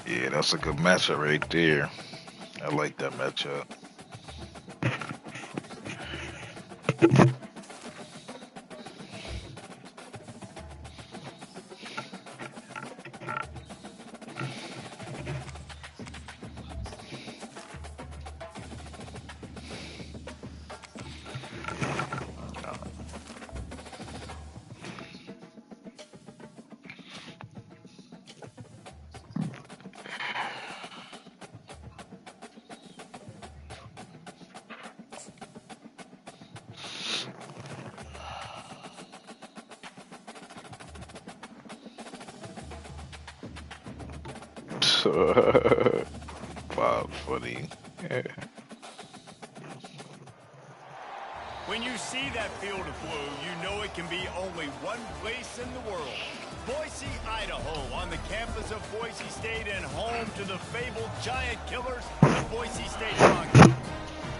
Yeah, that's a good matchup right there. I like that matchup. Wow, funny. When you see that field of blue, you know it can be only one place in the world. Boise, Idaho, on the campus of Boise State and home to the fabled giant killers, the Boise State Broncos.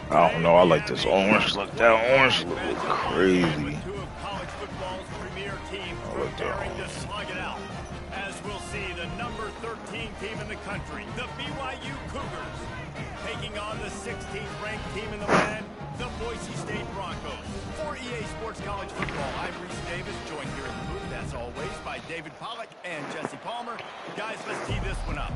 I don't know. I like this orange look. That orange look crazy. With two of college football's premier teams I like that preparing to orange. slug it out. As we'll see, the number 13 team in the country, the BYU Cougars, taking on the 16th ranked team in the land, the Boise State Broncos. For EA Sports College Football, I'm Reese Davis, joined here in the booth, as always, by David Pollack and Jesse Palmer. Guys, let's tee this one up.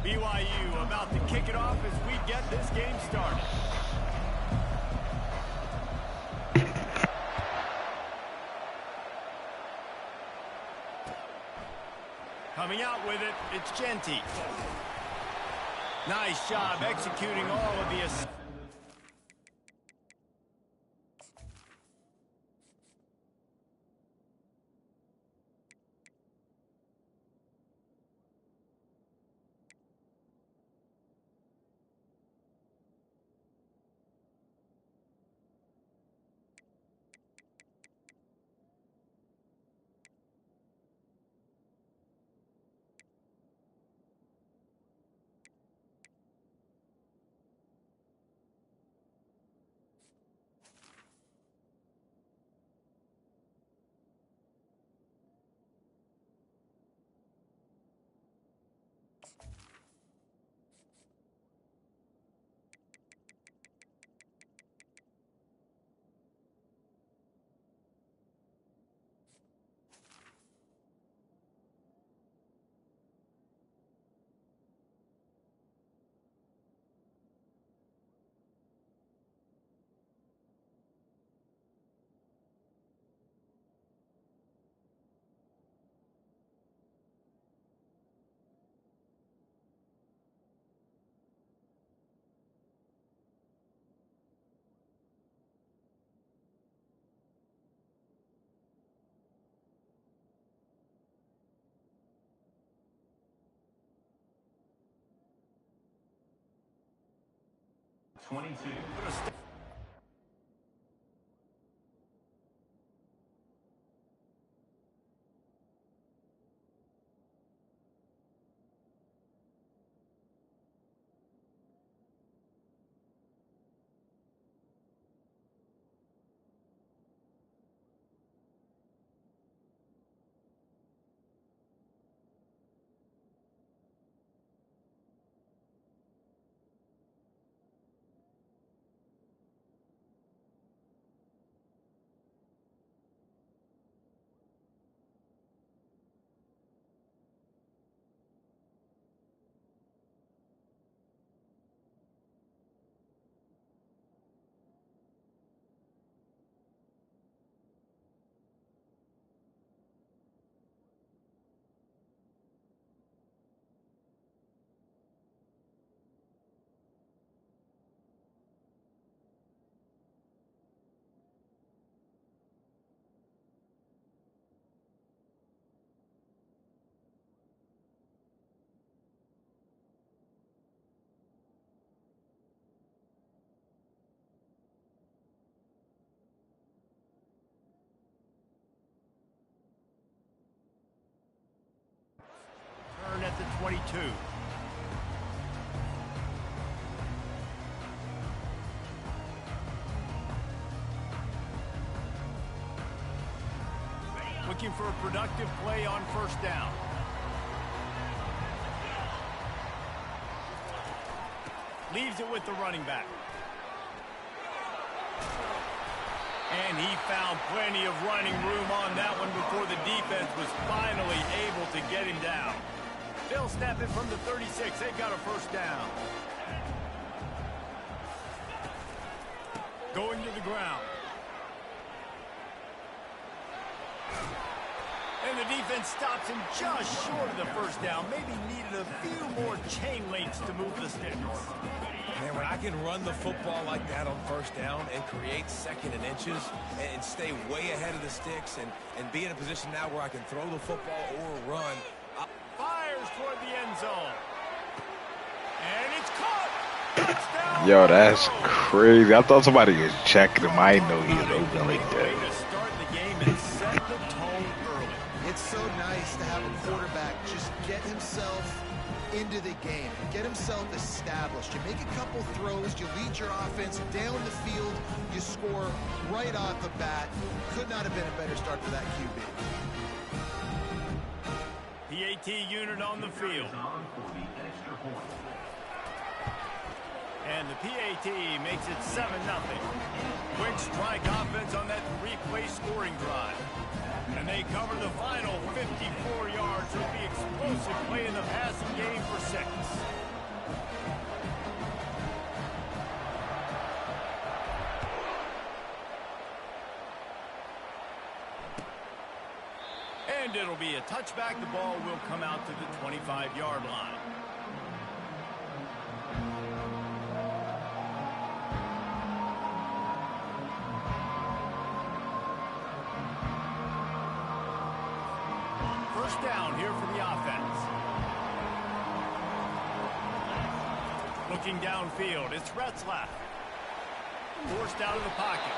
BYU about to kick it off as we get this game started. Coming out with it, it's Ncaa. Nice job executing all of the... Turn at the 22. looking for a productive play on first down. Leaves it with the running back. And he found plenty of running room on that one before the defense was finally able to get him down. They'll snap it from the 36. They've got a first down. Going to the ground. And the defense stops him just short of the first down. Maybe needed a few more chain links to move the sticks. Man, when I can run the football like that on first down and create second and inches and stay way ahead of the sticks and be in a position now where I can throw the football or run. Fires toward the end zone. And it's caught. Touchdown. Yo, that's crazy. I thought somebody was checking him. I didn't know he was open like Way that. to start the game and set the tone early. It's so nice to have a quarterback just get himself into the game, get himself established. You make a couple throws, you lead your offense down the field, you score right off the bat. Could not have been a better start for that QB. PAT unit on the field. And the PAT makes it 7-0. Quick strike offense on that three-play scoring drive. And they cover the final 54 yards. It'll be explosive play in the passing game for 6. And it'll be a touchback. The ball will come out to the 25-yard line. First down here for the offense. Looking downfield, it's Retzlaff. Forced out of the pocket.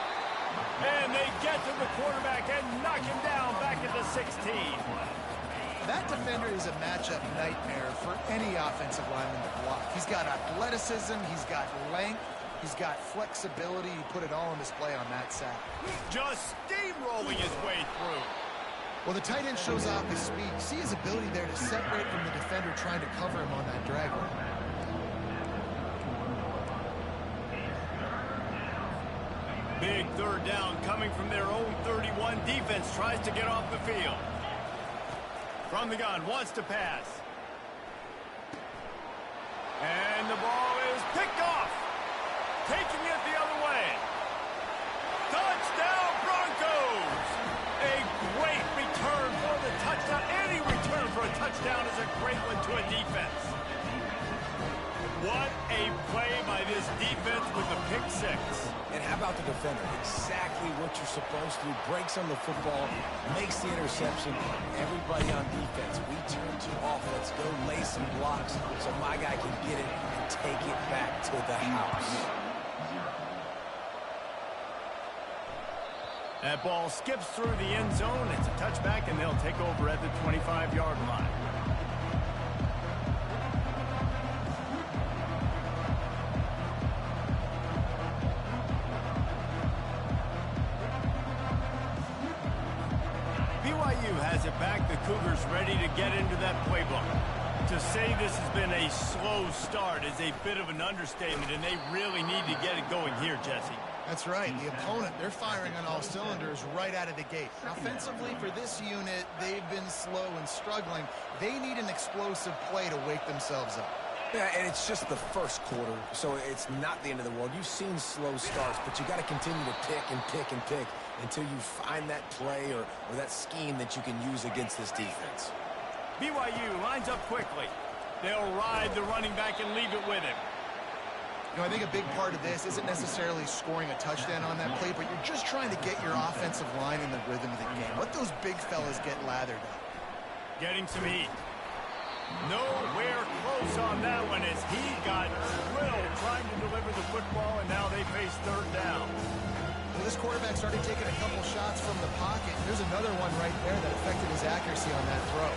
And they get to the quarterback and knock him down back at the 16. That defender is a matchup nightmare for any offensive lineman to block. He's got athleticism, he's got length, he's got flexibility. He put it all on display on that sack. Just steamrolling his way through. Well, the tight end shows off his speed. See his ability there to separate from the defender trying to cover him on that drag route. Big third down coming from their own 31. Defense tries to get off the field. From the gun, wants to pass. And the ball is picked off. Taking it the other way. Touchdown Broncos! A great return for the touchdown. Any return for a touchdown is a great one to a defense. What a play by this defense with the pick 6. And how about the defender? Exactly what you're supposed to do. Breaks on the football, makes the interception. Everybody on defense, we turn to offense. Go lay some blocks so my guy can get it and take it back to the house. That ball skips through the end zone. It's a touchback, and they'll take over at the 25-yard line. BYU has it back. The Cougars ready to get into that playbook. To say this has been a slow start is a bit of an understatement, and they really need to get it going here, Jesse. That's right. The opponent, they're firing on all cylinders right out of the gate. Offensively, for this unit, they've been slow and struggling. They need an explosive play to wake themselves up. Yeah, and it's just the first quarter, so it's not the end of the world. You've seen slow starts, but you got to continue to pick and pick and pick until you find that play or that scheme that you can use against this defense. BYU lines up quickly. They'll ride the running back and leave it with him. You know, I think a big part of this isn't necessarily scoring a touchdown on that play, but you're just trying to get your offensive line in the rhythm of the game. Let those big fellas get lathered up. Getting some heat. Nowhere close on that one as he got drilled trying to deliver the football, and now they face third down. Well, this quarterback started taking a couple shots from the pocket. There's another one right there that affected his accuracy on that throw.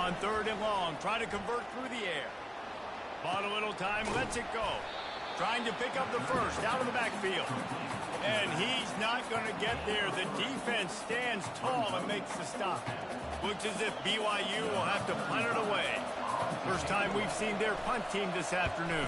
On third and long, trying to convert through the air. Bought a little time, lets it go. Trying to pick up the first out of the backfield. And he's not going to get there. The defense stands tall and makes the stop. Looks as if BYU will have to punt it away. First time we've seen their punt team this afternoon.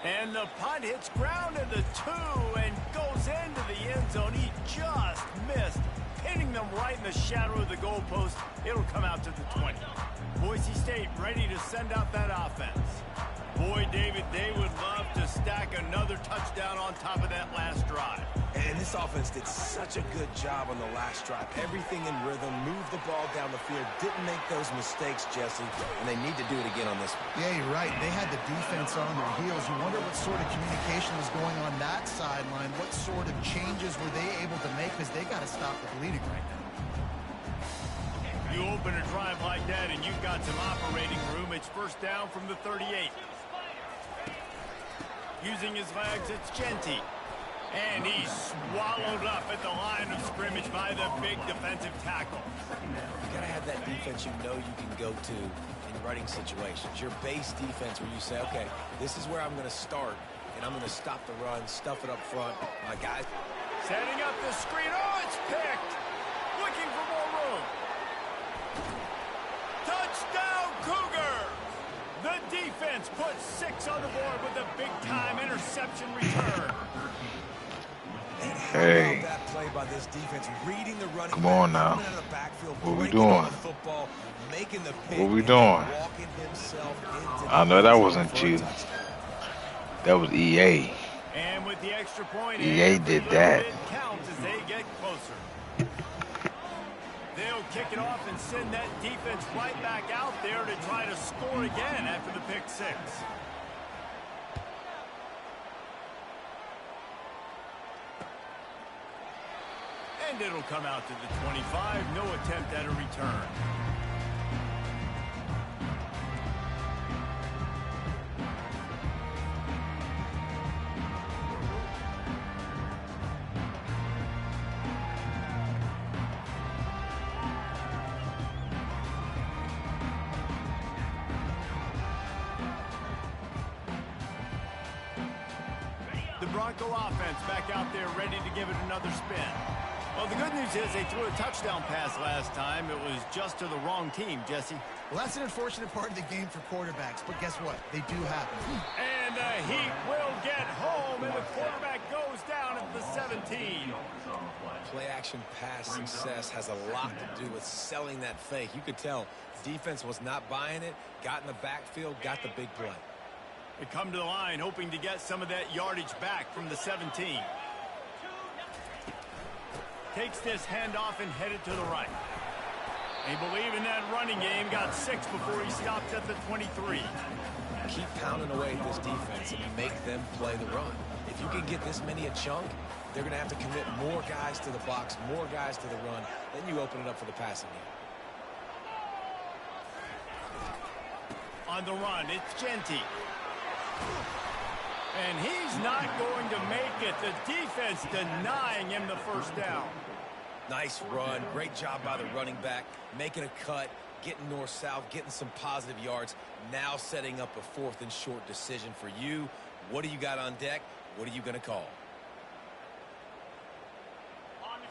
And the punt hits ground at the 2 and goes into the end zone. He just missed, hitting them right in the shadow of the goalpost. It'll come out to the 20. Boise State ready to send out that offense. Boy, David, they would love to stack another touchdown on top of that last drive. And this offense did such a good job on the last drive. Everything in rhythm, moved the ball down the field, didn't make those mistakes, Jesse, and they need to do it again on this one. Yeah, you're right. They had the defense on their heels. You wonder what sort of communication was going on that sideline. What sort of changes were they able to make, because they got to stop the bleeding right now. You open a drive like that and you've got some operating room. It's first down from the 38. Using his legs, it's Ncaa. And he's swallowed up at the line of scrimmage by the big defensive tackle. You got to have that defense you know you can go to in running situations. Your base defense where you say, okay, this is where I'm going to start, and I'm going to stop the run, stuff it up front. My guys. Setting up the screen. Oh, it's picked. Looking for more room. Touchdown, Cougar! The defense puts 6 on the board with a big-time interception return. Hey. That play by this defense, reading the running Come on back, now. coming out of the backfield, What we breaking on doing? the football, making the pick, What we and doing? walking himself into I know the that end wasn't zone for a you. touchdown. That was EA. And with the extra point, EA every did little that. bit counts as they get closer. They'll kick it off and send that defense right back out there to try to score again after the pick 6. And it'll come out to the 25. No attempt at a return. The Bronco offense back out there ready to give it another spin. Well, the good news is they threw a touchdown pass last time. It was just to the wrong team, Jesse. Well, that's an unfortunate part of the game for quarterbacks, but guess what? They do happen. And the Heat will get home, and the quarterback goes down at the 17. Play-action pass success has a lot to do with selling that fake. You could tell defense was not buying it, got in the backfield, got the big play. They come to the line hoping to get some of that yardage back from the 17. Takes this handoff and headed to the right. They believe in that running game. Got 6 before he stopped at the 23. Keep pounding away at this defense and make them play the run. If you can get this many a chunk, they're going to have to commit more guys to the box, more guys to the run. Then you open it up for the passing game. On the run, it's Ncaa. And he's not going to make it. The defense denying him the first down. Nice run. Great job by the running back. Making a cut, getting north-south, getting some positive yards. Now setting up a 4th and short decision for you. What do you got on deck? What are you going to call?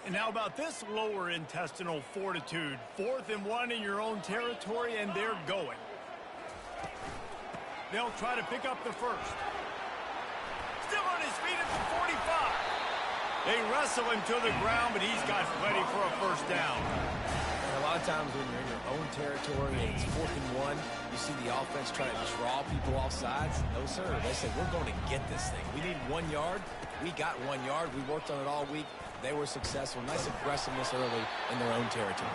And how about this lower intestinal fortitude? 4th and 1 in your own territory, and they're going. They'll try to pick up the first. Still on his feet at the 45. They wrestle him to the ground, but he's got plenty for a first down. And a lot of times when you're in your own territory and it's 4th and 1, you see the offense try to draw people off sides. No, sir. They said, we're going to get this thing. We need 1 yard. We got 1 yard. We worked on it all week. They were successful. Nice aggressiveness early in their own territory.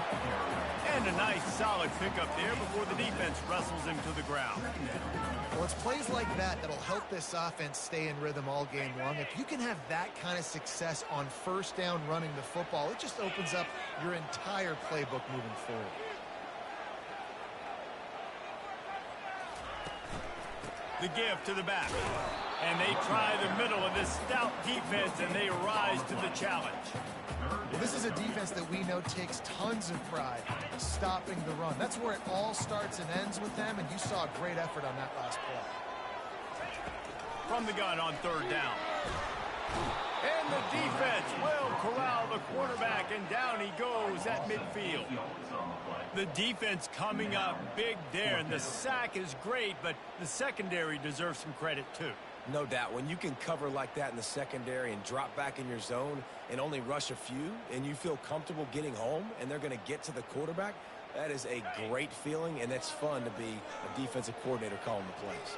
And a nice solid pickup there before the defense wrestles him to the ground. Well, it's plays like that that'll help this offense stay in rhythm all game long. If you can have that kind of success on first down running the football, it just opens up your entire playbook moving forward. The give to the back. And they try the middle of this stout defense, and they rise to the challenge. Well, this is a defense that we know takes tons of pride stopping the run. That's where it all starts and ends with them, and you saw a great effort on that last play. From the gun on third down. And the defense will corral the quarterback, and down he goes at midfield. The defense coming up big there, and the sack is great, but the secondary deserves some credit too. No doubt. When you can cover like that in the secondary and drop back in your zone and only rush a few, and you feel comfortable getting home and they're going to get to the quarterback, that is a great feeling, and it's fun to be a defensive coordinator calling the plays.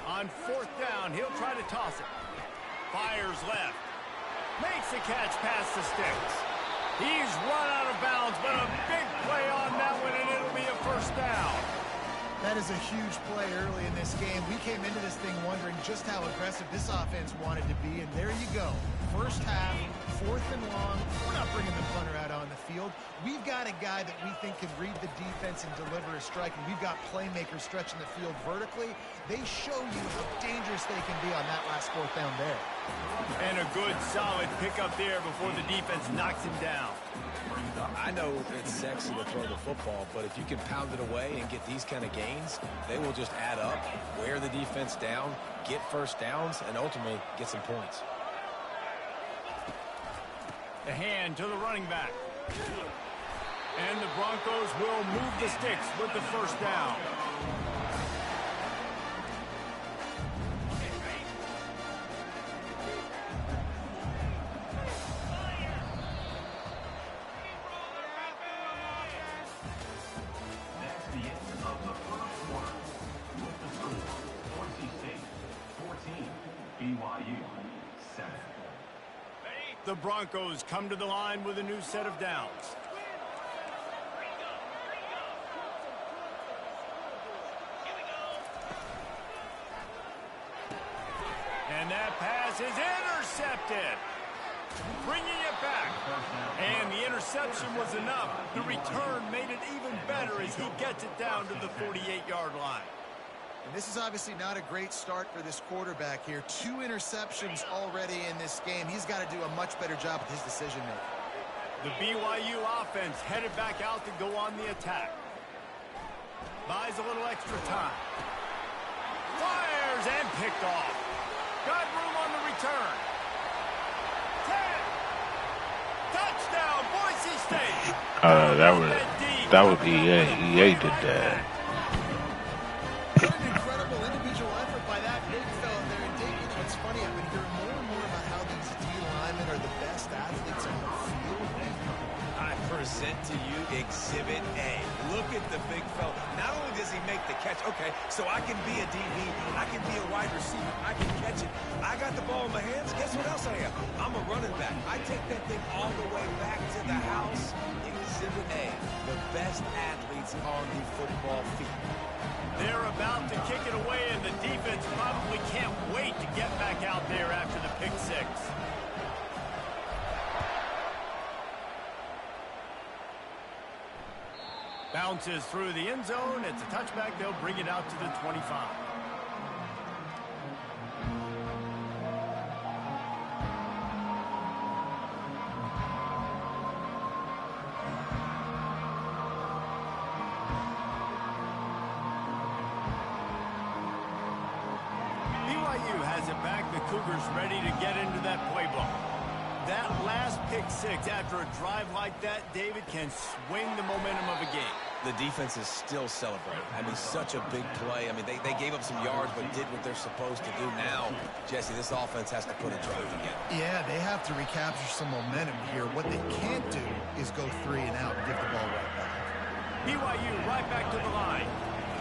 On fourth down, he'll try to toss it. Fires left. Makes the catch past the sticks. He's run out of bounds, but a big play on that one, and it'll be a first down. That is a huge play early in this game. We came into this thing wondering just how aggressive this offense wanted to be, and there you go. First half, 4th and long. We're not bringing the punter out on the field. We've got a guy that we think can read the defense and deliver a strike, and we've got playmakers stretching the field vertically. They show you how dangerous they can be on that last 4th down there. And a good, solid pickup there before the defense knocks him down. I know it's sexy to throw the football, but if you can pound it away and get these kind of gains, they will just add up, wear the defense down, get first downs, and ultimately get some points. The hand to the running back. And the Broncos will move the sticks with the first down. The Broncos come to the line with a new set of downs. And that pass is intercepted. Bringing it back. And the interception was enough. The return made it even better as he gets it down to the 48-yard line. And this is obviously not a great start for this quarterback here. 2 interceptions already in this game. He's got to do a much better job with his decision-making. The BYU offense headed back out to go on the attack. Buys a little extra time. Fires and picked off. Got room on the return. 10. Touchdown, Boise State. That was EA. EA did that. What an incredible individual effort by that big fella there. And Dave, you know, it's funny, I've been hearing more and more about how these D linemen are the best athletes on the field. I present to you Exhibit A. Look at the big fella. Not only does he make the catch, okay, so I can be a DB, I can be a wide receiver, I can catch it. I got the ball in my hands. Guess what else I am? I'm a running back. I take that thing all the way back to the house. Exhibit A, the best athletes on the football field. They're about to kick it away, and the defense probably can't wait to get back out there after the pick six. Bounces through the end zone. It's a touchback. They'll bring it out to the 25. BYU has it back. The Cougars ready to get into that playbook. That last pick six after a drive like that, David, can swing the momentum of a game. The defense is still celebrating. I mean, such a big play. I mean, they gave up some yards but did what they're supposed to do. Now, Jesse, this offense has to put a drive together. Yeah, they have to recapture some momentum here. What they can't do is go 3 and out and give the ball right back. BYU right back to the line.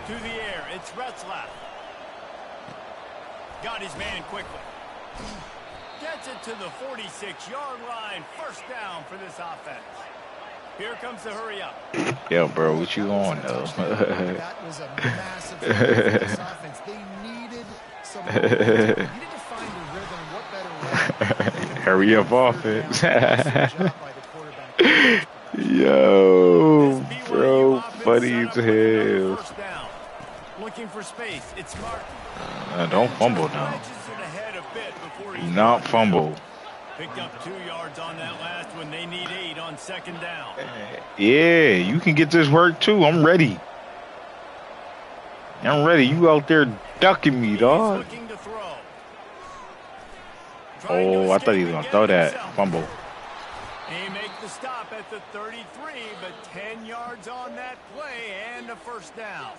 To the air, it's Retzlaff. Got his man quickly. Gets it to the 46-yard line. First down for this offense. Here comes the hurry up. Yo, bro, what you on, though? That was a massive for this offense. They needed some needed to find a rhythm. What better way? Hurry up offense. Yo, bro, funny as hell. Looking for space. It's smart. Don't fumble now. Wedges it ahead a bit before Do he's not fumble. picked up 2 yards on that last one. They need 8 on second down. Yeah, you can get this work too. I'm ready. I'm ready. You out there ducking me, dog. He's looking to throw. Oh, I thought he was going to throw that. Fumble. He makes the stop at the 33, but 10 yards on that play and a first down.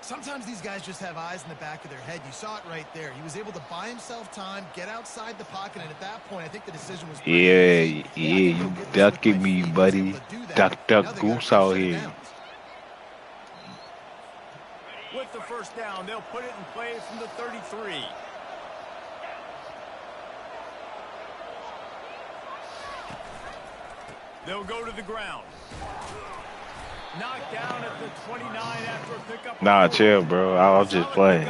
Sometimes these guys just have eyes in the back of their head. You saw it right there. He was able to buy himself time, get outside the pocket, and at that point, I think the decision was pretty easy. Yeah, you ducking me, buddy. Duck, goose out here. With the first down, they'll put it in play from the 33. They'll go to the ground. Knocked down at the 29 after a pickup. Nah, chill, bro. I was just playing.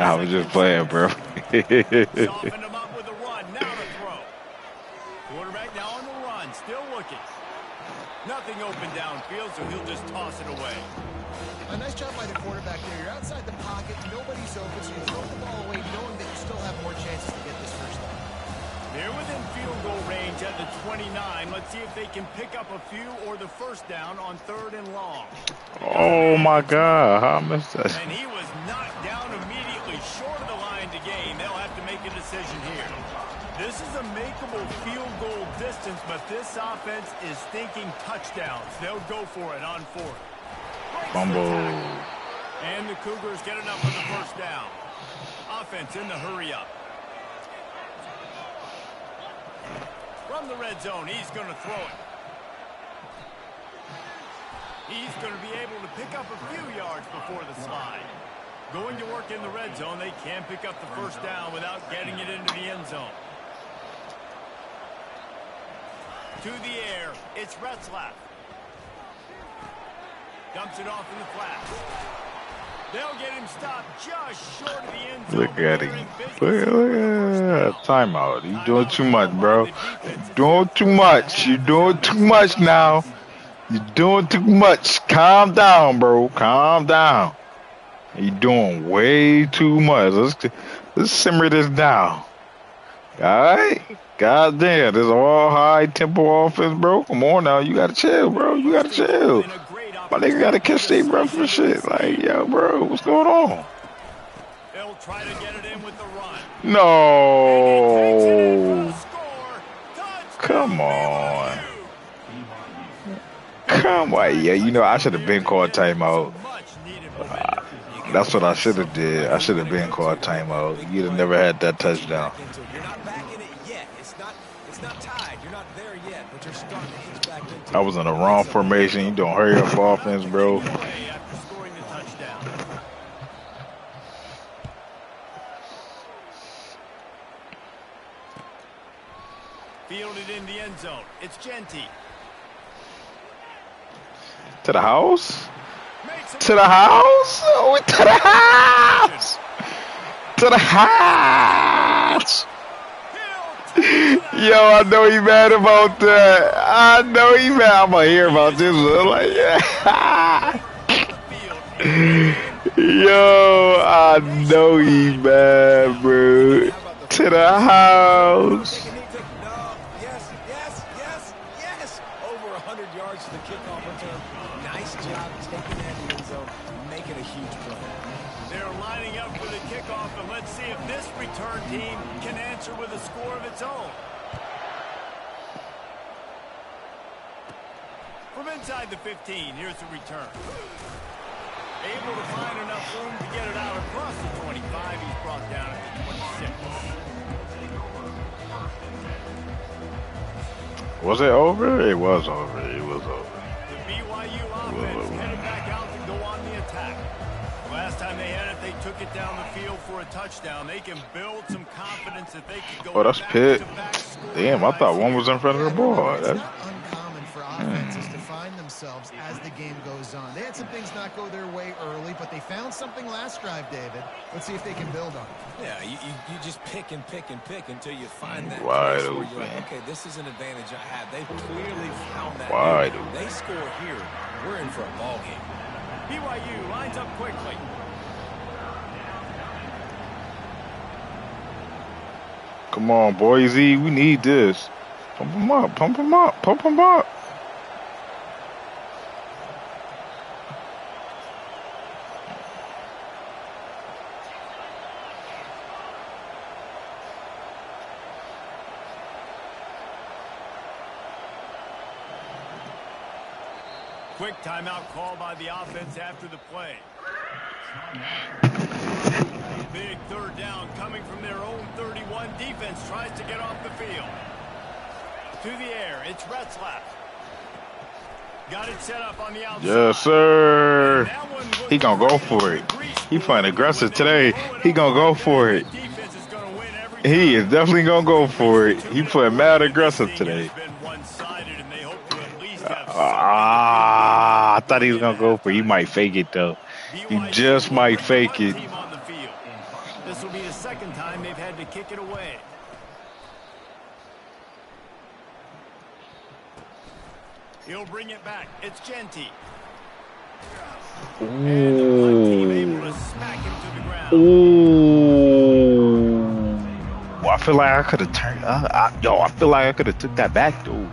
I was just playing, bro. Softened him up with a run. Now to throw. Quarterback now on the run. Still looking. Nothing open downfield, so he'll just toss it away. A nice job by the quarterback there. You're outside the pocket. Nobody's open, so you throw the ball away knowing that you still have more chances to get this first down. They're within field goal range at the 29. Let's see if they can pick up a few or the first down on 3rd and long. Oh, my God. How I missed that? And he was knocked down immediately short of the line to gain. They'll have to make a decision here. This is a makeable field goal distance, but this offense is thinking touchdowns. They'll go for it on 4th. Fumble. And the Cougars get enough for the first down. Offense in the hurry up. From the red zone, he's going to throw it. He's going to be able to pick up a few yards before the slide. Going to work in the red zone, they can pick up the first down without getting it into the end zone. To the air, it's Retzlaff. Dumps it off in the flat. They'll get him stopped just short of the end zone. Look at him. Look at timeout. You doing too much, bro. You're doing too much. You're doing too much now. You're doing too much. Calm down, bro. Calm down. You're doing way too much. Let's simmer this down. All right? God damn, this all high tempo offense, bro. Come on now. You gotta chill, bro. You gotta chill. My nigga gotta catch their breath and shit. Like, yo, bro, what's going on? They'll try to get it in with the run. No. Come on. Come on. Yeah, you know, I should have been called timeout. That's what I should have did. I should have been called timeout. You'd have never had that touchdown. You're not back in it yet. It's not tied. You're not there yet, but you're starting to inch back into it. I was in the wrong formation. You don't hurry up offense, bro. Fielded in the end zone. It's Ncaa. To the house? To the house? Oh, to the house! To the house! Yo, I know he mad about that. I know he mad. I'm gonna hear about this. I'm like, yeah. Yo, I know he mad, bro. To the house. Yes. Over 100 yards to the kickoff return. Nice job taking that end zone, making a huge play. They're lining up for the kickoff, and let's see if this return team can answer with a score of its own. From inside the 15, here's the return. Able to find enough room to get it out across the 25. He's brought down at the 26. Was it over? It was over. It was over. The BYU offense headed back out to go on the attack. Last time they had it, they took it down the field for a touchdown. They can build some confidence that they can go. Oh, that's Pitt. Damn, I thought one was in front of the ball. It's not uncommon for offenses to find themselves as the game goes on. They had some things not go their way early, but they found something last drive, David. Let's see if they can build on it. Yeah, you just pick and pick and pick until you find that Wide place where you're open. like, okay, this is an advantage I have. They've clearly found that. Wide If open. they score here, we're in for a ball game. BYU lines up quickly. Come on, Boise. We need this. Pump him up. Pump him up. Pump him up. Quick timeout call by the offense after the play. Big third down coming from their own 31. Defense tries to get off the field. To the air, it's Retzlaff. Got it set up on the outside. Yes, sir. He gonna go for it. He playing aggressive today. He gonna go for it. He is definitely gonna go for it. He playing mad aggressive today. I thought he was gonna go for it. He might fake it though. He just might fake it. This will be the second time they've had to kick it away. He'll bring it back. It's Ncaa. And the punt team able to smack him to the ground. Ooh. I feel like I could have turned. I feel like I could have took that back, dude.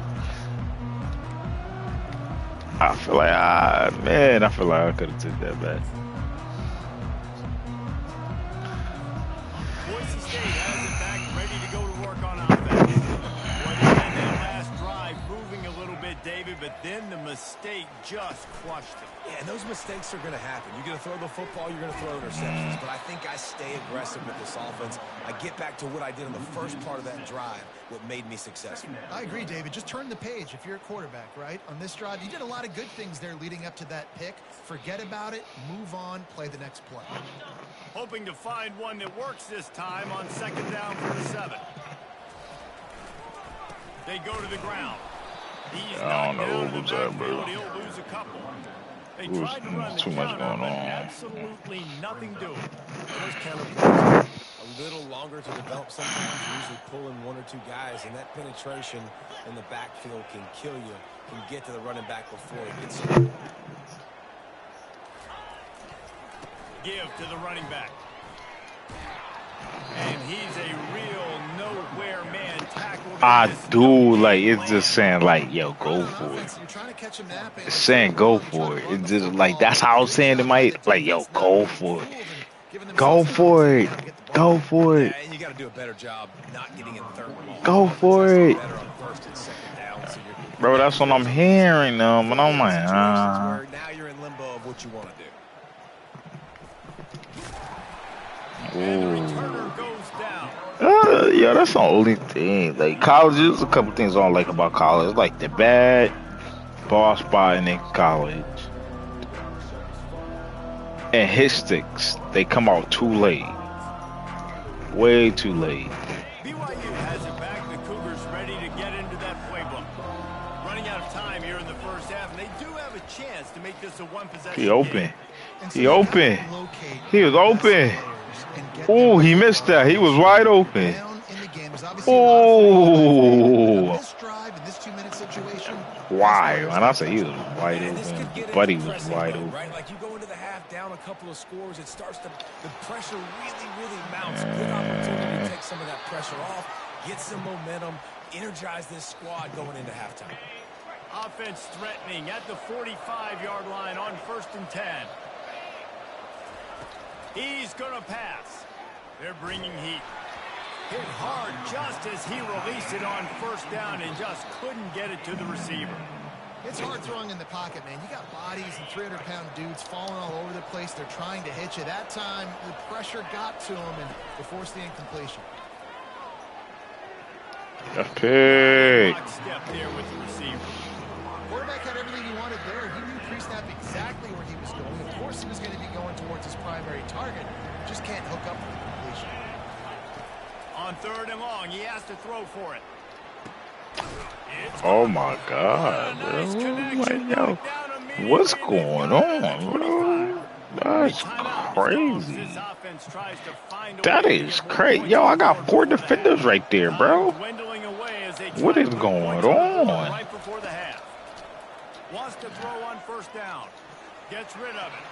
I feel like, I feel like I could have took that back. Boise State has it back, ready to go to work on offense. Well, they had that last drive moving a little bit, David, but then the mistake just crushed it. Yeah, and those mistakes are going to happen. You're going to throw the football, you're going to throw interceptions. But I think I stay aggressive with this offense. I get back to what I did in the first part of that drive, what made me successful. I agree, David. Just turn the page if you're a quarterback, right? On this drive, you did a lot of good things there leading up to that pick. Forget about it, move on, play the next play. Hoping to find one that works this time on second down for the 7. They go to the ground. He's I don't knocked know down in who's the that, backfield. bro. He'll lose a couple. They Who's tried to run the too much counter, going but on? absolutely nothing doing. Those counter plays a little longer to develop sometimes. You usually pull in 1 or 2 guys, and that penetration in the backfield can kill you, can get to the running back before it gets started. Give to the running back. And he's a real nowhere man tackle. I do, like, it's just saying, like, yo, go for it. It's saying go for it. It's just like, that's how I was saying it might, like, yo, go for it. Go for it. Go for it. Yeah, and you got to do a better job not getting in third and long. Go for it. Better on first and second down, so Bro, that's what I'm hearing, and I'm like, now you're in limbo of what you want to do. And the returner goes down. Yeah, that's the only thing. Like, college, there's a couple things I don't like about college. Like, the bad ball spotting in college. And hit sticks, they come out too late. Way too late. BYU has it back. The Cougars ready to get into that playbook. Running out of time here in the first half, and they do have a chance to make this a one-possession He open. game. He open. He was open. Oh, he missed that. He was wide open. Oh. Why? When I say he was wide open, Buddy was wide open. Right? Like you go into the half down a couple of scores, it starts to, the pressure really mounts. Good opportunity to take some of that pressure off, get some momentum, energize this squad going into halftime. Offense threatening at the 45-yard line on 1st and 10. He's going to pass. They're bringing heat. Hit hard just as he released it on 1st down and just couldn't get it to the receiver. It's hard throwing in the pocket, man. You got bodies and 300-pound dudes falling all over the place. They're trying to hit you. That time, the pressure got to him, and they forced the incompletion. A pick. Step there with the receiver. Quarterback had everything he wanted there. He knew pre-snap exactly where he was going. Of course, he was going to be going towards his primary target. Just can't hook up for the completion. On 3rd and long, he has to throw for it. Oh my God, bro. Like, yo, what's going on, bro? That's crazy. That is crazy. Yo, I got 4 defenders right there, bro. What is going on? Right before the half. Wants to throw on 1st down. Gets rid of it.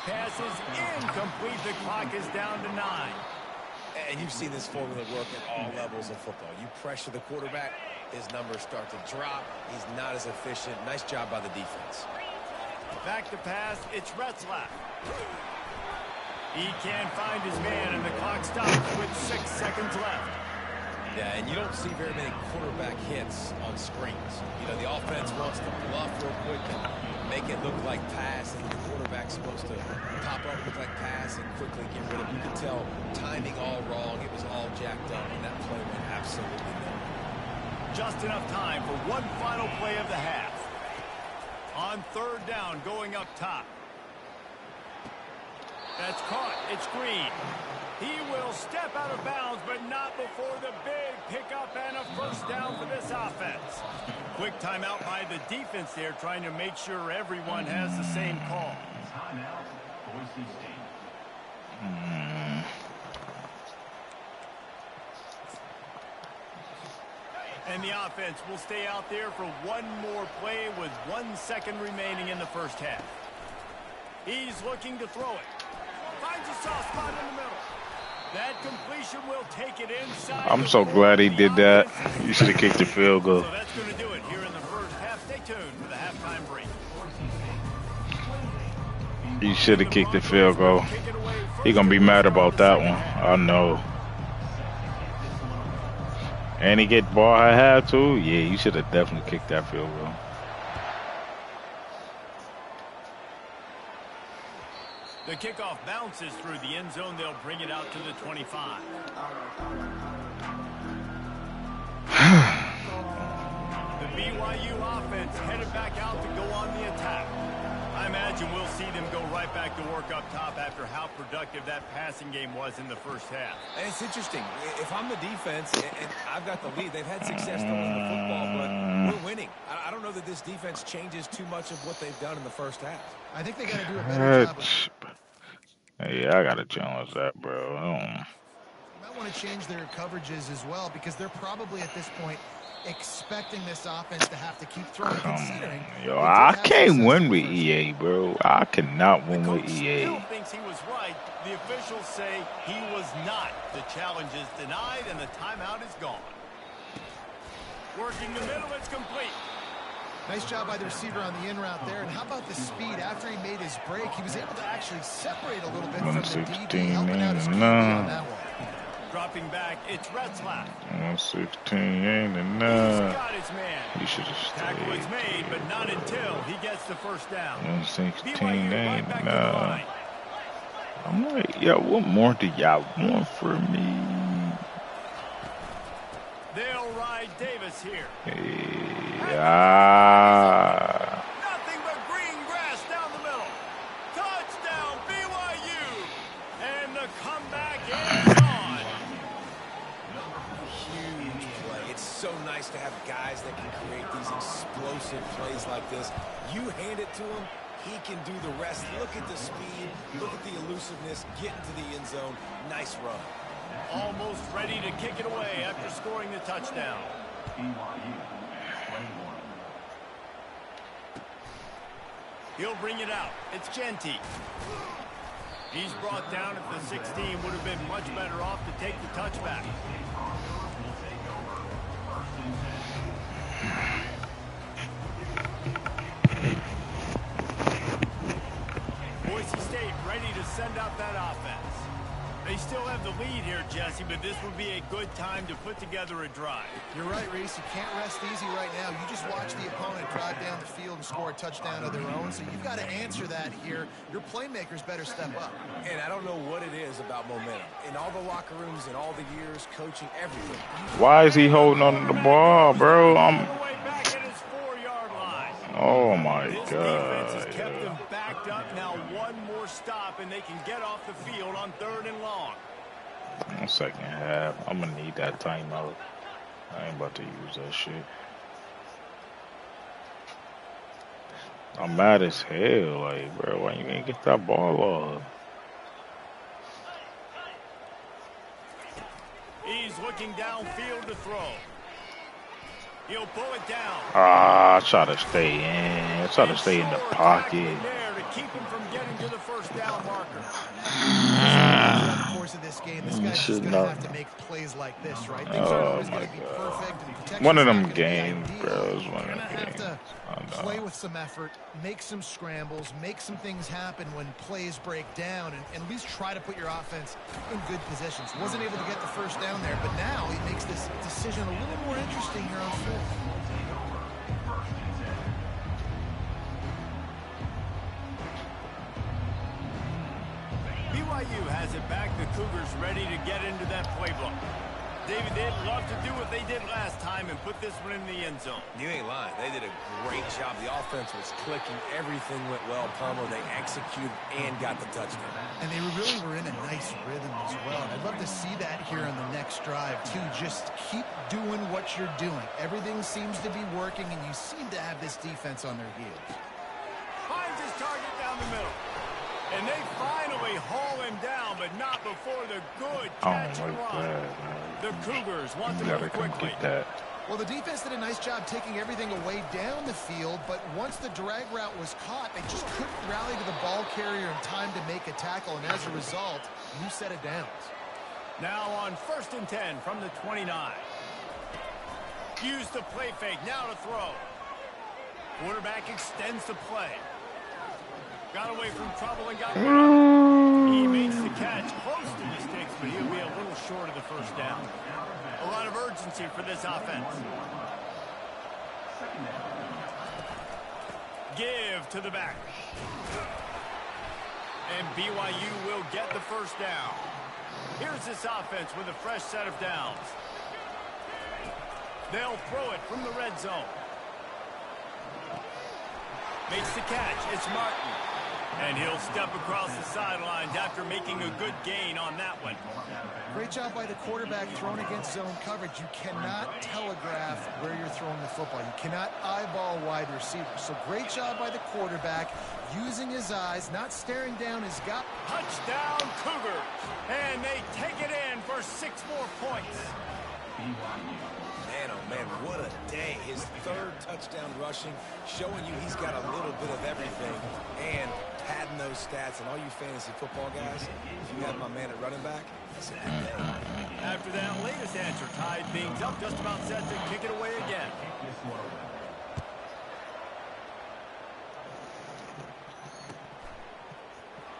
Pass is incomplete. The clock is down to 9. And you've seen this formula work at all levels of football. You pressure the quarterback, his numbers start to drop. He's not as efficient. Nice job by the defense. Back to pass. It's Retzlaff. He can't find his man, and the clock stops with 6 seconds left. Yeah, and you don't see very many quarterback hits on screens. You know, the offense wants to bluff real quick and make it look like pass, and the quarterback's supposed to pop up, look like pass, and quickly get rid of it. You can tell timing all wrong. It was all jacked up, and that play went absolutely nowhere. Just enough time for one final play of the half. On 3rd down, going up top. That's caught. It's Green. He will step out of bounds, but not before the big pickup and a first down for this offense. Quick timeout by the defense there, trying to make sure everyone has the same call. And the offense will stay out there for one more play with 1 second remaining in the first half. He's looking to throw it. Finds a soft spot in the middle. That completion will take it inside. I'm so glad he did that. You should have kicked the field goal. So that's going to do it here in the first half. Stay tuned for the halftime break. You should have kicked the field goal. He gonna be mad about that one. I know. And he get ball I had too. Yeah, you should have definitely kicked that field goal. The kickoff bounces through the end zone. They'll bring it out to the 25. The BYU offense headed back out to go on the attack. I imagine we'll see them go right back to work up top after how productive that passing game was in the first half. And it's interesting. If I'm the defense and I've got the lead, they've had success throwing the football, but we're winning. I don't know that this defense changes too much of what they've done in the first half. I think they got to do a better job. Yeah, I got to challenge that, bro. You might want to change their coverages as well, because they're probably at this point expecting this offense to have to keep throwing, considering. Yo, I can't win with EA, bro. I cannot win with EA. Still thinks he was right. The officials say he was not. The challenge is denied, and the timeout is gone. Working the middle, it's complete. Nice job by the receiver on the in route there. And how about the speed? After he made his break, he was able to actually separate a little bit from the DB, helping out his QB on that one. Dropping back, it's Retzlaff. 116 ain't enough. He's got his man. He should have stayed. Tackle is made, but not until he gets the first down. 116 BYU ain't right back to the enough. line. I'm like, yo, what more do y'all want from me? They'll ride Davis here. Yeah. Nothing but green grass down the middle. Touchdown, BYU. And the comeback is on. Huge play. It's so nice to have guys that can create these explosive plays like this. You hand it to him, he can do the rest. Look at the speed. Look at the elusiveness. Get into the end zone. Nice run. Almost ready to kick it away after scoring the touchdown. He'll bring it out. It's Ncaa. He's brought down at the 16. Would have been much better off to take the touchback. Boise State ready to send out that offense. They still have the lead here, Jesse, but this would be a good time to put together a drive. You're right, Reese. You can't rest easy right now. You just watch the opponent drive down the field and score a touchdown of their own, so you've got to answer that here. Your playmakers better step up. And I don't know what it is about momentum. In all the locker rooms, in all the years, coaching, everything. Why is he holding on to the ball, bro? Oh my This God. defense has kept them backed up. Now one more stop, and they can get off the field on 3rd and long. Second half. I'm gonna need that timeout. I ain't about to use that shit. I'm mad as hell. Like, bro, why you ain't get that ball off? He's looking downfield to throw. He'll pull it down. Ah, I try to stay in. I try to stay in the pocket. There to keep him from getting to the first down marker. Throughout the course of this game, this You guy's just should going to know. have to make plays like this, right? Things aren't Oh always my going to be god. perfect, and One protection's of not them going to be games, ideal. bro. It's You're one going of to them have games. to I play know. with some effort, make some scrambles, make some things happen when plays break down, and at least try to put your offense in good positions. Wasn't able to get the first down there, but now he makes this decision a little more interesting here on fourth. BYU has it back. The Cougars ready to get into that playbook. David, they'd love to do what they did last time and put this one in the end zone. You ain't lying. They did a great job. The offense was clicking. Everything went well. Palmer, they executed and got the touchdown. And they really were in a nice rhythm as well. And I'd love to see that here on the next drive, too. Just keep doing what you're doing. Everything seems to be working, and you seem to have this defense on their heels. Finds his target down the middle. And they finally haul him down, but not before the good catch and run. The Cougars want to move quickly. Well, the defense did a nice job taking everything away down the field, but once the drag route was caught, they just couldn't rally to the ball carrier in time to make a tackle, and as a result, new set of downs. Now on 1st and 10 from the 29. Use the play fake, now to throw. Quarterback extends the play. Got away from trouble and got rid of it. He makes the catch close to the sticks, but he'll be a little short of the first down. A lot of urgency for this offense. Give to the back. And BYU will get the first down. Here's this offense with a fresh set of downs. They'll throw it from the red zone. Makes the catch. It's Martin. And he'll step across the sidelines after making a good gain on that one. Great job by the quarterback thrown against zone coverage. You cannot telegraph where you're throwing the football. You cannot eyeball wide receivers. So great job by the quarterback using his eyes, not staring down his guy. Touchdown Cougars. And they take it in for 6 more points. Man, oh man, what a day. His 3rd touchdown rushing, showing you he's got a little bit of everything and padding those stats. And all you fantasy football guys, if you have my man at running back, it's a good day. After that latest answer tied things up, just about set to kick it away again.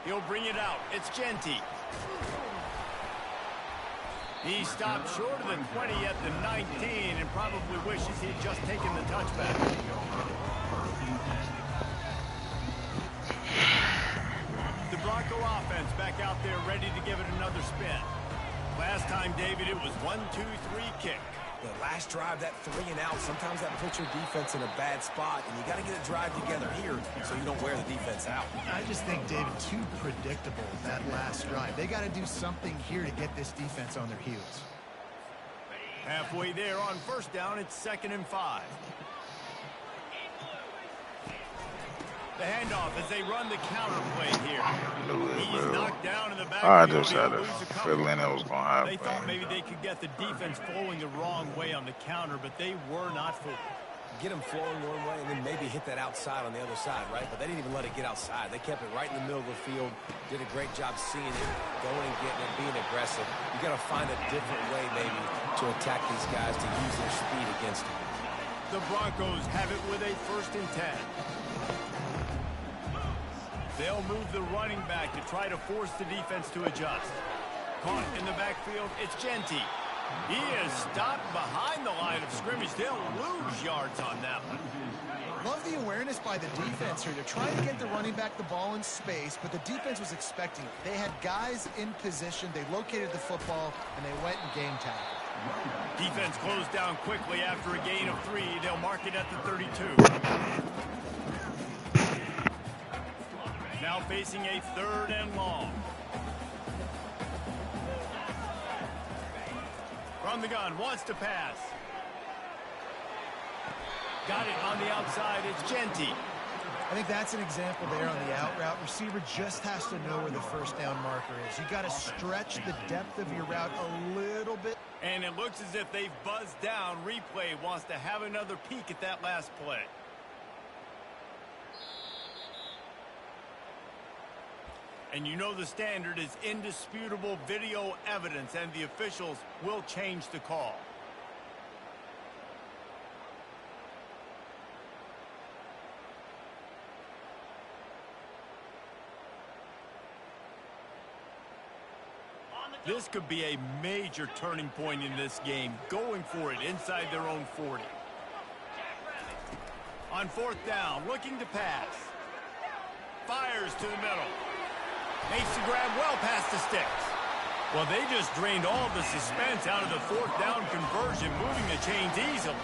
He'll bring it out. It's Ncaa. He stopped short of the 20 at the 19 and probably wishes he'd just taken the touchback. The Bronco offense back out there ready to give it another spin. Last time, David, it was 1-2-3 kick. The last drive, that 3 and out, sometimes that puts your defense in a bad spot, and you got to get a drive together here so you don't wear the defense out. I just think, David, too predictable that last drive. They got to do something here to get this defense on their heels. Halfway there on 1st down, it's 2nd and 5. The handoff as they run the counter play here. He's knocked down in the backfield. I just had a feeling it was going to happen. They thought maybe they could get the defense flowing the wrong way on the counter, but they were not fooled. Get them flowing one way and then maybe hit that outside on the other side, right? But they didn't even let it get outside. They kept it right in the middle of the field. Did a great job seeing it, going and getting it, being aggressive. You got to find a different way maybe to attack these guys, to use their speed against them. The Broncos have it with a 1st and 10. They'll move the running back to try to force the defense to adjust. Caught in the backfield, it's Ncaa. He is stopped behind the line of scrimmage. They'll lose yards on that one. Love the awareness by the defense here. They're trying to get the running back the ball in space, but the defense was expecting it. They had guys in position. They located the football, and they went and game tackle. Defense closed down quickly after a gain of 3. They'll mark it at the 32. Now facing a 3rd and long. From the gun, wants to pass. Got it on the outside, it's Ncaa. I think that's an example there on the out route. Receiver just has to know where the 1st down marker is. You got to stretch the depth of your route a little bit. And it looks as if they've buzzed down. Replay wants to have another peek at that last play. And you know the standard is indisputable video evidence, and the officials will change the call. This could be a major turning point in this game, going for it inside their own 40. On 4th down, looking to pass. Fires to the middle. Makes the grab well past the sticks. Well, they just drained all the suspense out of the 4th down conversion, moving the chains easily.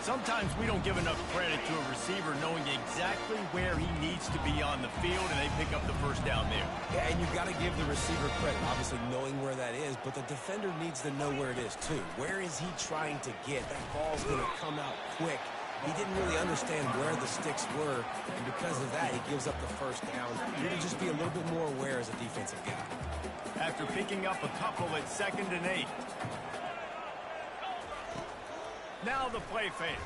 Sometimes we don't give enough credit to a receiver knowing exactly where he needs to be on the field, and they pick up the 1st down there. Yeah, and you've got to give the receiver credit, obviously knowing where that is, but the defender needs to know where it is too. Where is he trying to get? That ball's going to come out quick. He didn't really understand where the sticks were, and because of that, he gives up the 1st down. You need to just be a little bit more aware as a defensive guy. After picking up a couple at 2nd and 8. Now the play fake.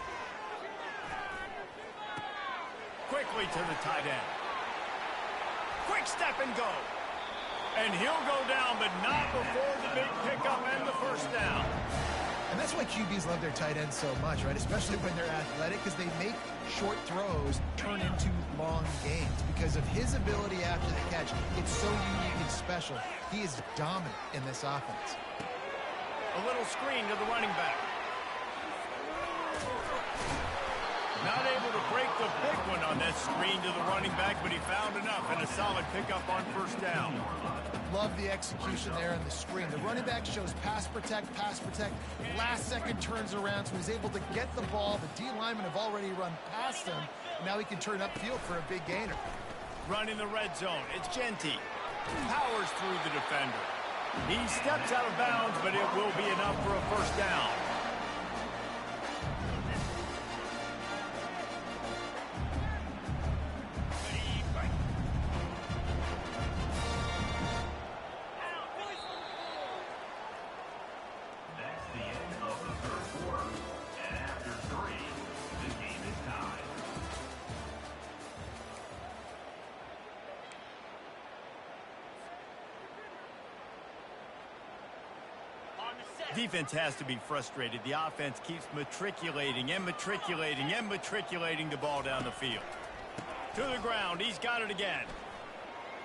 Quickly to the tight end. Quick step and go. And he'll go down, but not before the big pickup and the 1st down. And that's why QBs love their tight ends so much, right? Especially when they're athletic, because they make short throws turn into long gains. Because of his ability after the catch, it's so unique and special. He is dominant in this offense. A little screen to the running back. Not able to break the big one on that screen to the running back, but he found enough and a solid pickup on 1st down. Love the execution there on the screen. The running back shows pass protect. Last second turns around, so he's able to get the ball. The D linemen have already run past him. Now he can turn upfield for a big gainer. Running the red zone. It's Ncaa. Powers through the defender. He steps out of bounds, but it will be enough for a 1st down. Defense has to be frustrated. The offense keeps matriculating the ball down the field. To the ground. He's got it again.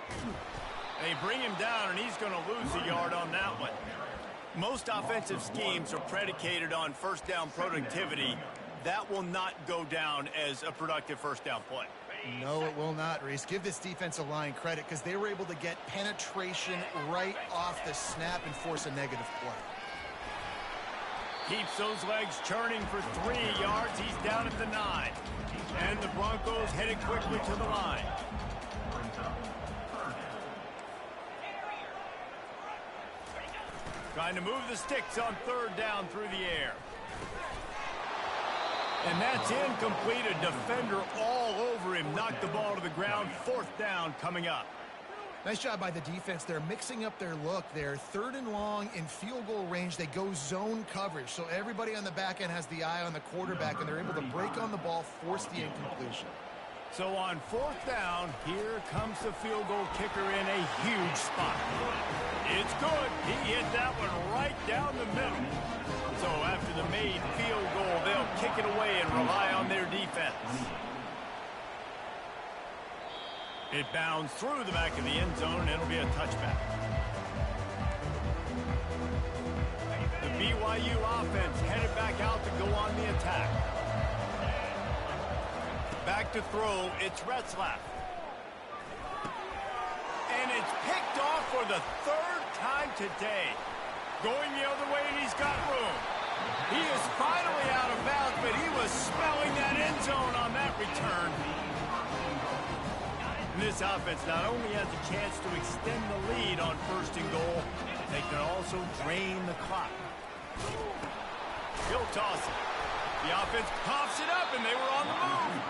They bring him down, and he's going to lose a yard on that one. Most offensive schemes are predicated on 1st down productivity. That will not go down as a productive 1st down play. No, it will not, Reese. Give this defensive line credit because they were able to get penetration right off the snap and force a negative play. Keeps those legs churning for 3 yards. He's down at the 9. And the Broncos headed quickly to the line. Trying to move the sticks on 3rd down through the air. And that's incomplete. A defender all over him. Knocked the ball to the ground. 4th down coming up. Nice job by the defense. They're mixing up their look. They're 3rd and long in field goal range. They go zone coverage. So everybody on the back end has the eye on the quarterback, and they're able to break on the ball, force the incompletion. So on 4th down, here comes the field goal kicker in a huge spot. It's good. He hit that one right down the middle. So after the made field goal, they'll kick it away and rely on their defense. It bounds through the back of the end zone, and it'll be a touchback. The BYU offense headed back out to go on the attack. Back to throw, it's Retzlaff. And it's picked off for the 3rd time today. Going the other way, and he's got room. He is finally out of bounds, but he was smelling that end zone on that return. And this offense not only has a chance to extend the lead on 1st and goal, they can also drain the clock. He'll toss it. The offense pops it up, and they were on the move.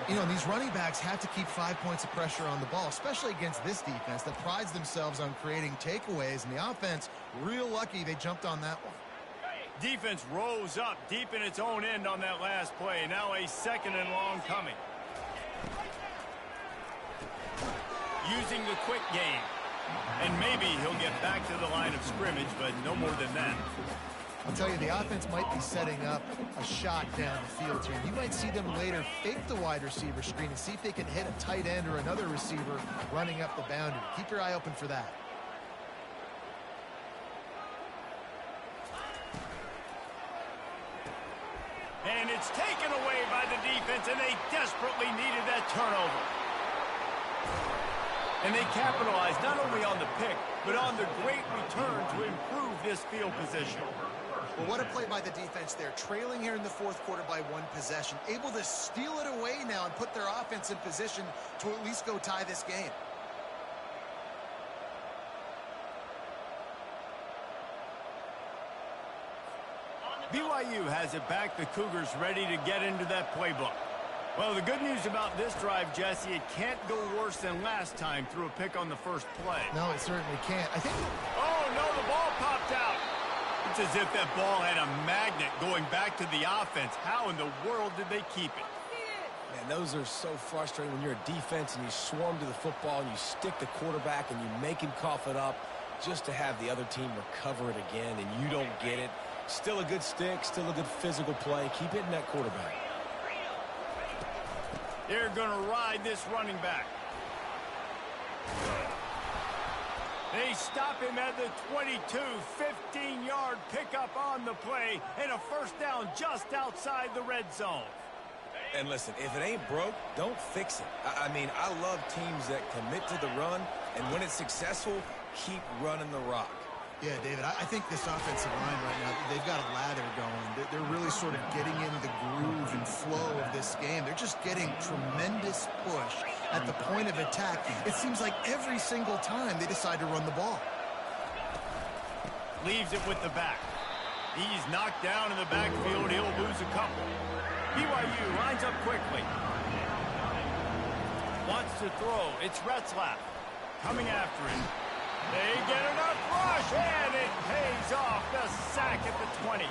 You know, these running backs have to keep 5 points of pressure on the ball, especially against this defense that prides themselves on creating takeaways. And the offense, real lucky they jumped on that one. Defense rose up deep in its own end on that last play. Now a 2nd and long coming. using the quick game. And maybe he'll get back to the line of scrimmage, but no more than that. I'll tell you, the offense might be setting up a shot down the field here. You might see them later fake the wide receiver screen and see if they can hit a tight end or another receiver running up the boundary. Keep your eye open for that. And it's taken away by the defense, and they desperately needed that turnover. And they capitalized not only on the pick, but on the great return to improve this field position. Well, what a play by the defense there. Trailing here in the fourth quarter by one possession. Able to steal it away now and put their offense in position to at least go tie this game. BYU has it back. The Cougars ready to get into that playbook. Well, the good news about this drive, Jesse, it can't go worse than last time through a pick on the first play. No, it certainly can't. I think... Oh, no, the ball popped out. It's as if that ball had a magnet going back to the offense. How in the world did they keep it? Man, those are so frustrating when you're a defense and you swarm to the football and you stick the quarterback and you make him cough it up just to have the other team recover it again and you don't get it. Still a good stick, still a good physical play. Keep hitting that quarterback. They're going to ride this running back. They stop him at the 22, 15-yard pickup on the play, and a first down just outside the red zone. And listen, if it ain't broke, don't fix it. I mean, I love teams that commit to the run, and when it's successful, keep running the rock. Yeah, David, I think this offensive line right now, they've got a lather going. They're really sort of getting in the groove and flow of this game. They're just getting tremendous push at the point of attack. It seems like every single time they decide to run the ball. Leaves it with the back. He's knocked down in the backfield. He'll lose a couple. BYU lines up quickly. Wants to throw. It's Retzlaff coming after him. They get enough rush, and it pays off. The sack at the 20.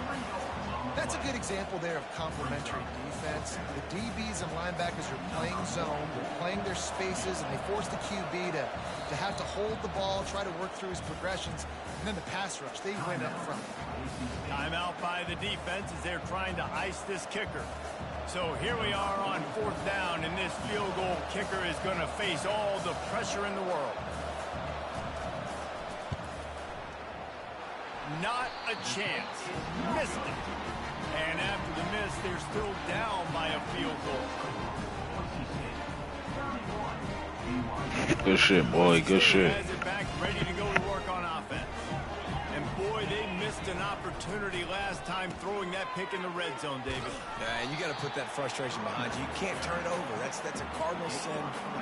That's a good example there of complementary defense. The DBs and linebackers are playing zone, they're playing their spaces, and they force the QB to have to hold the ball, try to work through his progressions, and then the pass rush, they win up front. Timeout by the defense as they're trying to ice this kicker. So here we are on fourth down, and this field goal kicker is going to face all the pressure in the world. Not a chance. Missed it. And after the miss, they're still down by a field goal. Good shit, boy. Good shit. Has it back, ready to go to work on offense. And boy, they missed an opportunity last time throwing that pick in the red zone, David. Yeah, and you got to put that frustration behind you. You can't turn it over. That's a cardinal sin.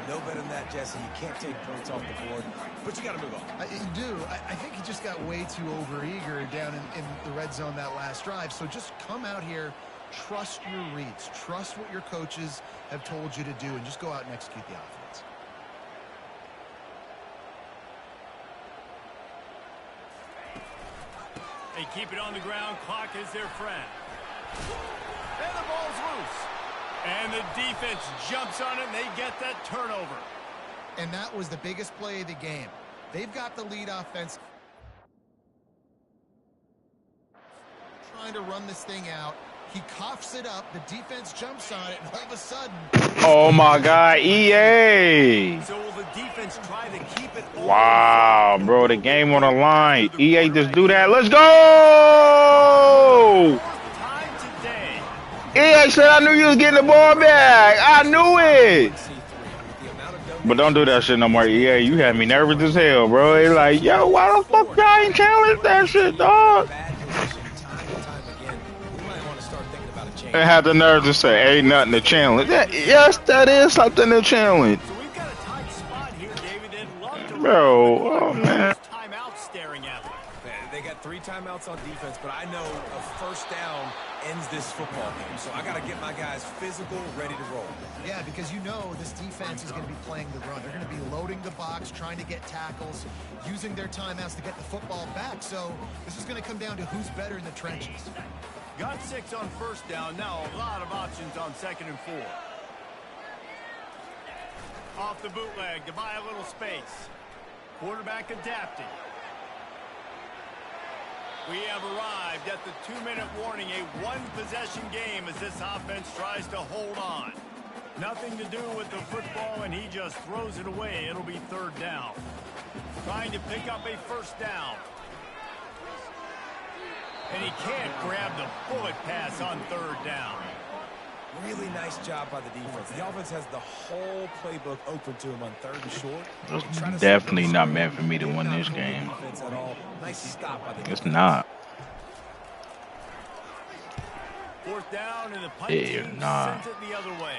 No better than that, Jesse. You can't take points off the board, but you got to move on. You do. I think he just got way too overeager down in the red zone that last drive. So just come out here, trust your reads, trust what your coaches have told you to do, and just go out and execute the offense. They keep it on the ground. Clock is their friend. And the ball's loose. And the defense jumps on it, and they get that turnover. And that was the biggest play of the game. They've got the lead offense. Trying to run this thing out. He coughs it up. The defense jumps on it, and all of a sudden... Oh, my God. EA. So will the defense try to keep it... Wow, bro. The game on the line. EA just do that. Let's go! Time today. EA said I knew you was getting the ball back. I knew it. But don't do that shit no more, EA. You had me nervous as hell, bro. It's like, yo, why the fuck y'all ain't challenge that shit, dog? They had the nerve to say, ain't nothing to challenge. Yes, that is something to challenge. So we've got a tight spot here, David. They'd love to... Bro, oh, man. Timeout staring at them. They got 3 timeouts on defense, but I know a first down ends this football game. So I got to get my guys physical, ready to roll. Yeah, because you know this defense is going to be playing the run. They're going to be loading the box, trying to get tackles, using their timeouts to get the football back. So this is going to come down to who's better in the trenches. Got 6 on first down. Now a lot of options on 2nd and 4. Off the bootleg to buy a little space. Quarterback adapting. We have arrived at the 2-minute warning, a one-possession game as this offense tries to hold on. Nothing to do with the football, and he just throws it away. It'll be 3rd down. Trying to pick up a 1st down. And he can't grab the bullet pass on 3rd down. Really nice job by the defense. The offense has the whole playbook open to him on 3rd and short. It's definitely not meant for me to win this game. Nice stop by the It's not. 4th down, and the punt Yeah, team nah. sends it the other way.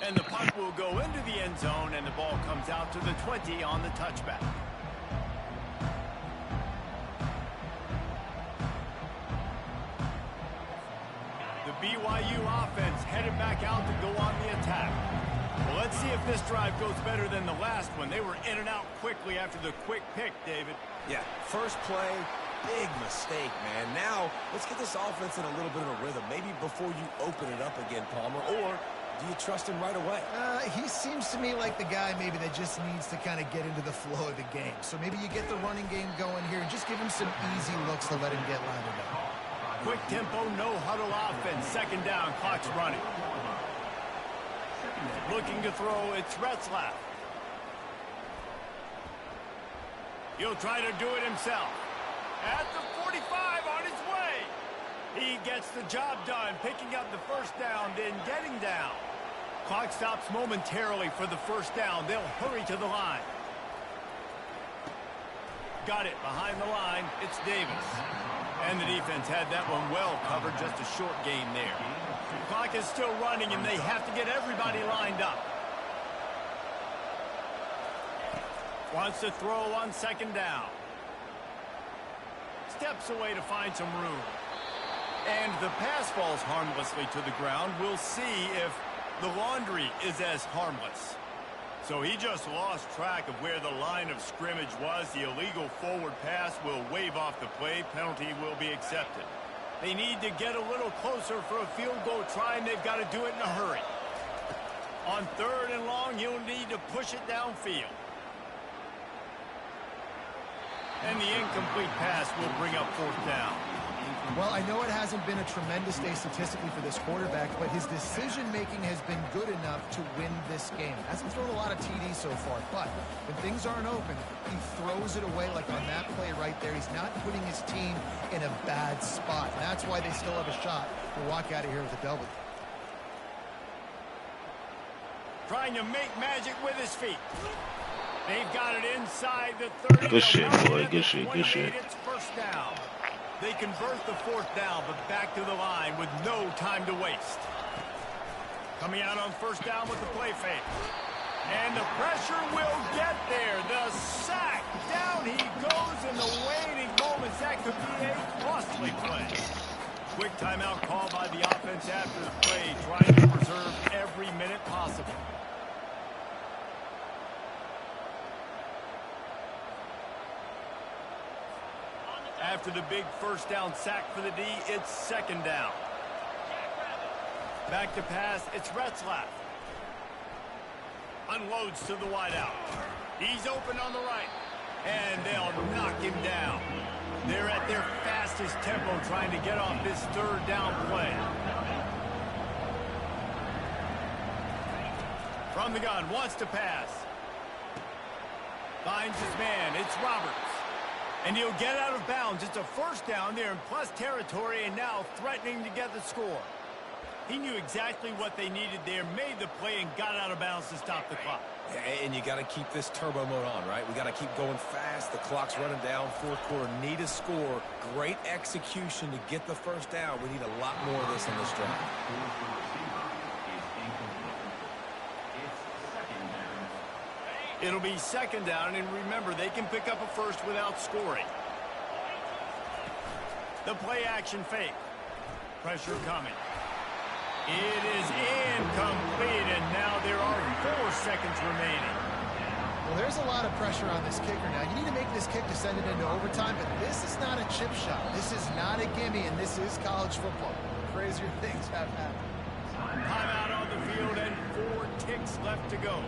And the punt will go into the end zone, and the ball comes out to the 20 on the touchback. The BYU offense headed back out to go on the attack. Well, let's see if this drive goes better than the last one. They were in and out quickly after the quick pick, David. Yeah, first play, big mistake, man. Now, let's get this offense in a little bit of a rhythm. Maybe before you open it up again, Palmer, or do you trust him right away? He seems to me like the guy maybe that just needs to kind of get into the flow of the game. So maybe you get the running game going here and just give him some easy looks to let him get lined up. Quick tempo, no huddle offense. 2nd down, clock's running. Looking to throw, it's Retzlaff. He'll try to do it himself. At the 45 on his way. He gets the job done, picking up the 1st down, then getting down. Clock stops momentarily for the 1st down. They'll hurry to the line. Got it behind the line. It's Davis. And the defense had that one well covered. Just a short gain there. The clock is still running, and they have to get everybody lined up. Wants to throw on 2nd down. Steps away to find some room. And the pass falls harmlessly to the ground. We'll see if the laundry is as harmless. So he just lost track of where the line of scrimmage was. The illegal forward pass will wave off the play. Penalty will be accepted. They need to get a little closer for a field goal try, and they've got to do it in a hurry. On 3rd and long, you'll need to push it downfield. And the incomplete pass will bring up 4th down. Well, I know it hasn't been a tremendous day statistically for this quarterback, but his decision-making has been good enough to win this game. Hasn't thrown a lot of TDs so far, but when things aren't open, he throws it away like on that play right there. He's not putting his team in a bad spot. And that's why they still have a shot to walk out of here with a W. Trying to make magic with his feet. They've got it inside the 30. Good shit, boy. Good shit. Good shit. It's 1st down. They convert the 4th down, but back to the line with no time to waste. Coming out on 1st down with the play fake. And the pressure will get there. The sack. Down he goes in the waning moments. That could be a costly play. Quick timeout call by the offense after the play, trying to preserve every minute possible. After the big 1st down sack for the D, it's 2nd down. Back to pass, it's Retzlaff. Unloads to the wideout. He's open on the right. And they'll knock him down. They're at their fastest tempo trying to get off this 3rd down play. From the gun, wants to pass. Finds his man, it's Roberts. And he'll get out of bounds. It's a 1st down there in plus territory, and now threatening to get the score. He knew exactly what they needed there, made the play, and got out of bounds to stop the clock. And you got to keep this turbo mode on, right? We got to keep going fast. The clock's running down. 4th quarter, need a score. Great execution to get the 1st down. We need a lot more of this on this drive. It'll be 2nd down, and remember, they can pick up a 1st without scoring. The play action fake. Pressure coming. It is incomplete, and now there are 4 seconds remaining. Well, there's a lot of pressure on this kicker now. You need to make this kick to send it into overtime, but this is not a chip shot. This is not a gimme, and this is college football. Crazier things have happened. Timeout on the field and 4 ticks left to go.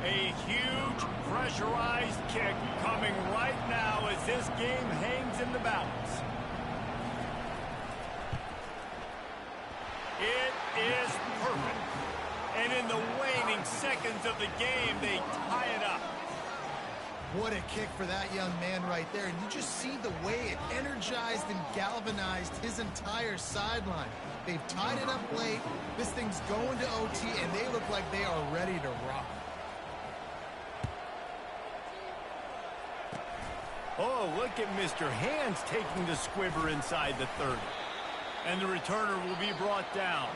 A huge pressurized kick coming right now as this game hangs in the balance. It is perfect. And in the waning seconds of the game, they tie it up. What a kick for that young man right there. And you just see the way it energized and galvanized his entire sideline. They've tied it up late. This thing's going to OT, and they look like they are ready to rock. Oh, look at Mr. Hands taking the squibber inside the 30. And the returner will be brought down.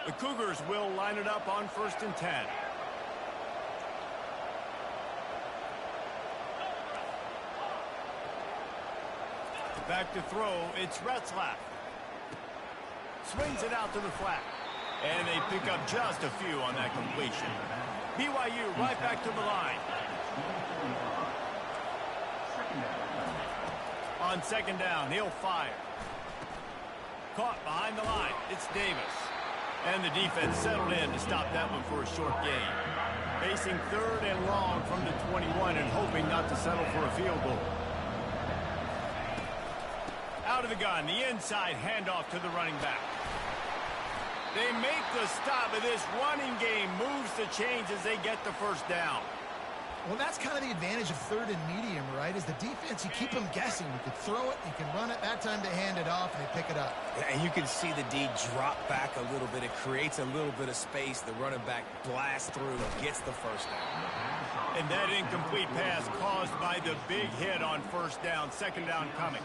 The Cougars will line it up on 1st and 10. Back to throw, it's Retzlaff. Swings it out to the flat. And they pick up just a few on that completion. BYU right back to the line. On 2nd down, he'll fire. Caught behind the line, it's Davis. And the defense settled in to stop that one for a short gain. Facing 3rd and long from the 21 and hoping not to settle for a field goal. Out of the gun, the inside handoff to the running back. They make the stop, but this running game moves the chains as they get the 1st down. Well, that's kind of the advantage of 3rd and medium, right? Is the defense, you keep them guessing. You can throw it, you can run it, that time to hand it off, and they pick it up. And you can see the D drop back a little bit. It creates a little bit of space. The running back blasts through, gets the 1st down. And that incomplete pass caused by the big hit on 1st down. 2nd down coming.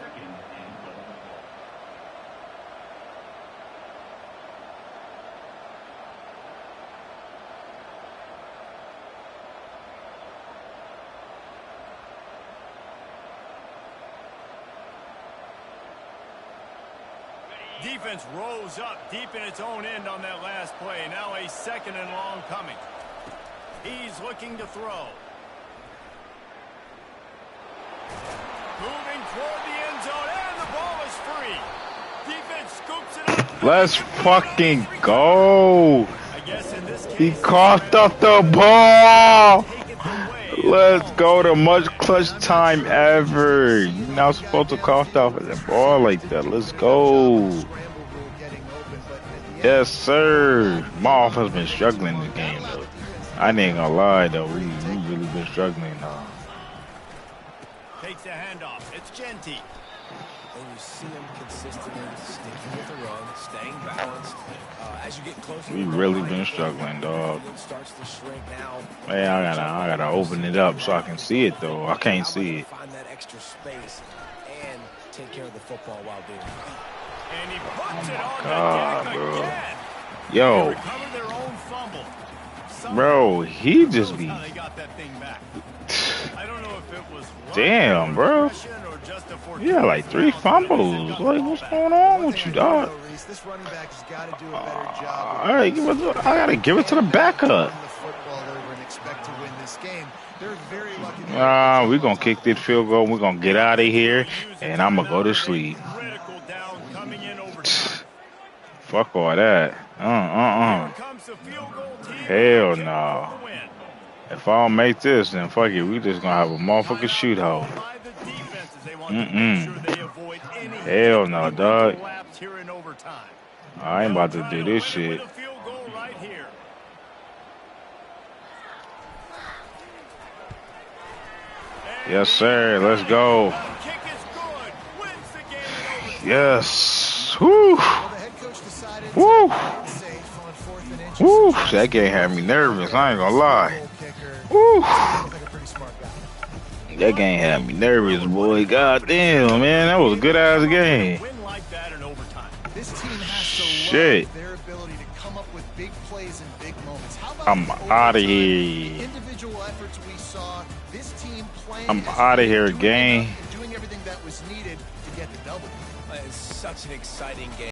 Defense rose up deep in its own end on that last play. Now a 2nd and long coming. He's looking to throw. Moving toward the end zone, and the ball is free. Defense scoops it up. Let's fucking go. I guess in this case, He coughed up the ball. Let's go. The much clutch time ever. You're not supposed to cough off the ball like that. Let's go. Yes, sir. My offense been struggling in the game, though. I ain't gonna lie, though. We really been struggling now. Takes a handoff. It's Genty. And you see him consistently sticking with the run, staying balanced. As you get closer, We really been struggling, dog. starts to shrink now. Man, I gotta open it up so I can see it, though. I can't see it. Find that extra space and take care of the football while doing it. And he puts it on God, the deck bro. again. Yo, They recover their own fumble. bro, he just be... How they got that thing back. I don't know if it was Damn, bro. or just a Yeah, like 3 fumbles. Like, what's going on with you, dog? This running back has got to do a better job. All right, I gotta give it to the backup. The football over and expect to win this game. They're very lucky. We're gonna kick this field goal. We're gonna get out of here, and I'm gonna go to sleep. critical down coming in overtime. Fuck all that. Here comes the field goal team. Hell no. For the win. If I don't make this, then fuck it. We just gonna have a motherfucking shootout. By the defenses, they want to make sure they avoid any Hell no, dog. collapse here in overtime. I ain't about to do this shit. With a field goal right here. Yes, sir. Let's go. Kick is good. Wins the game in overtime. Yes. Woo. Well, the head coach decided Woo. to play it safe on 4th and Woo, that game had me nervous. I ain't gonna lie. Woo, that game had me nervous, boy. God damn, man, that was a good ass game. Win like that in overtime. This team has to Shit. love their ability to come up with big plays and big moments. How about I'm the out of overtime, here. individual efforts we saw? This team playing I'm as out of a here, unit, gang. doing everything that was needed to get the W. It's such an exciting game.